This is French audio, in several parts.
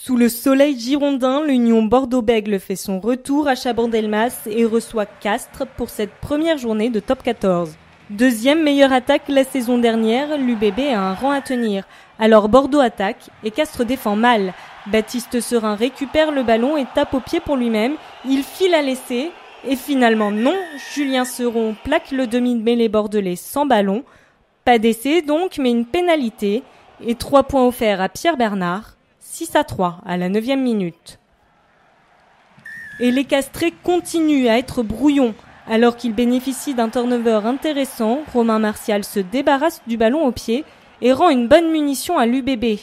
Sous le soleil girondin, l'Union Bordeaux-Bègles fait son retour à Chabandelmas et reçoit Castres pour cette première journée de top 14. Deuxième meilleure attaque la saison dernière, l'UBB a un rang à tenir. Alors Bordeaux attaque et Castres défend mal. Baptiste Serin récupère le ballon et tape au pied pour lui-même. Il file à l'essai et finalement non. Julien Seron plaque le demi-mêlée bordelais sans ballon. Pas d'essai donc, mais une pénalité. Et 3 points offerts à Pierre Bernard. 6-3 à la 9e minute. Et les Castrés continuent à être brouillons. Alors qu'ils bénéficient d'un turnover intéressant, Romain Martial se débarrasse du ballon au pied et rend une bonne munition à l'UBB.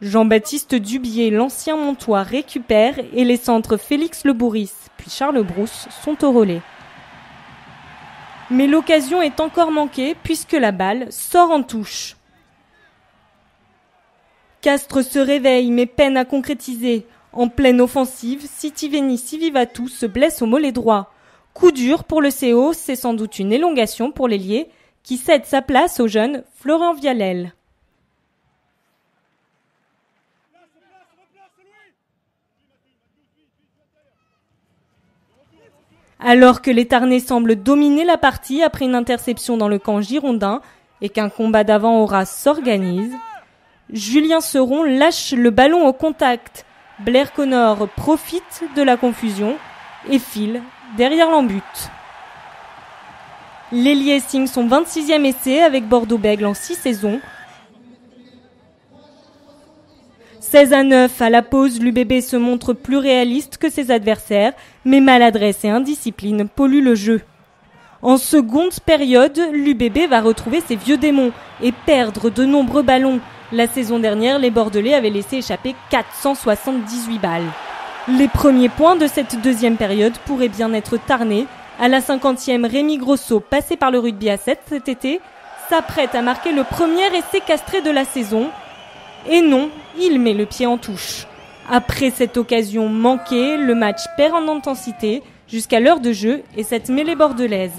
Jean-Baptiste Dubier, l'ancien Montois, récupère et les centres Félix Lebouris puis Charles Brousse sont au relais. Mais l'occasion est encore manquée puisque la balle sort en touche. Castres se réveille mais peine à concrétiser. En pleine offensive, Sitiveni Sivivatu se blesse au mollet droit. Coup dur pour le CO, c'est sans doute une élongation pour l'ailier qui cède sa place au jeune Florent Vialel. Alors que les Tarnais semblent dominer la partie après une interception dans le camp girondin et qu'un combat d'avant-aura s'organise, Julien Seron lâche le ballon au contact. Blair Connor profite de la confusion et file derrière l'embut. L'ailier signe son 26e essai avec Bordeaux-Bègles en 6 saisons. 16-9 à la pause, l'UBB se montre plus réaliste que ses adversaires, mais maladresse et indiscipline polluent le jeu. En seconde période, l'UBB va retrouver ses vieux démons et perdre de nombreux ballons. La saison dernière, les Bordelais avaient laissé échapper 478 balles. Les premiers points de cette deuxième période pourraient bien être tarnés. À la 50e, Rémi Grosso, passé par le rugby à 7 cet été, s'apprête à marquer le premier essai castré de la saison. Et non, il met le pied en touche. Après cette occasion manquée, le match perd en intensité jusqu'à l'heure de jeu et cette mêlée bordelaise.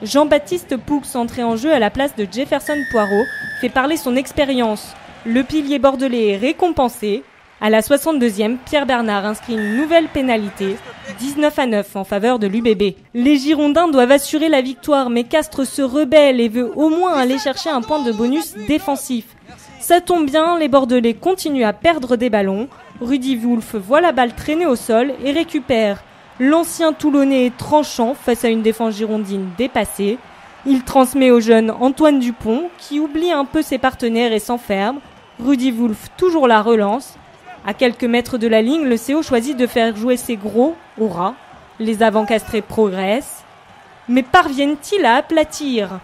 Jean-Baptiste Poux, entré en jeu à la place de Jefferson Poirot, fait parler son expérience. Le pilier bordelais est récompensé. À la 62e, Pierre Bernard inscrit une nouvelle pénalité, 19-9 en faveur de l'UBB. Les Girondins doivent assurer la victoire, mais Castres se rebelle et veut au moins aller chercher un point de bonus défensif. Ça tombe bien, les Bordelais continuent à perdre des ballons. Rudy Wolf voit la balle traîner au sol et récupère. L'ancien Toulonnais est tranchant face à une défense girondine dépassée. Il transmet au jeune Antoine Dupont, qui oublie un peu ses partenaires et s'enferme. Rudy Wolf, toujours la relance. À quelques mètres de la ligne, le CO choisit de faire jouer ses gros au ras. Les avant-castrés progressent. Mais parviennent-ils à aplatir ?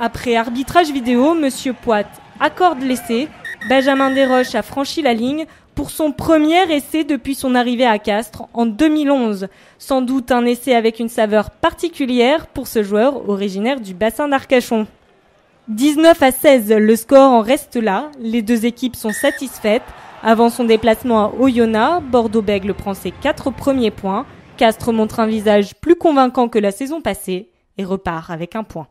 Après arbitrage vidéo, Monsieur Poit accorde l'essai. Benjamin Desroches a franchi la ligne pour son premier essai depuis son arrivée à Castres en 2011. Sans doute un essai avec une saveur particulière pour ce joueur originaire du bassin d'Arcachon. 19-16, le score en reste là. Les deux équipes sont satisfaites. Avant son déplacement à Oyonnax, Bordeaux-Bègles prend ses 4 premiers points. Castres montre un visage plus convaincant que la saison passée et repart avec un point.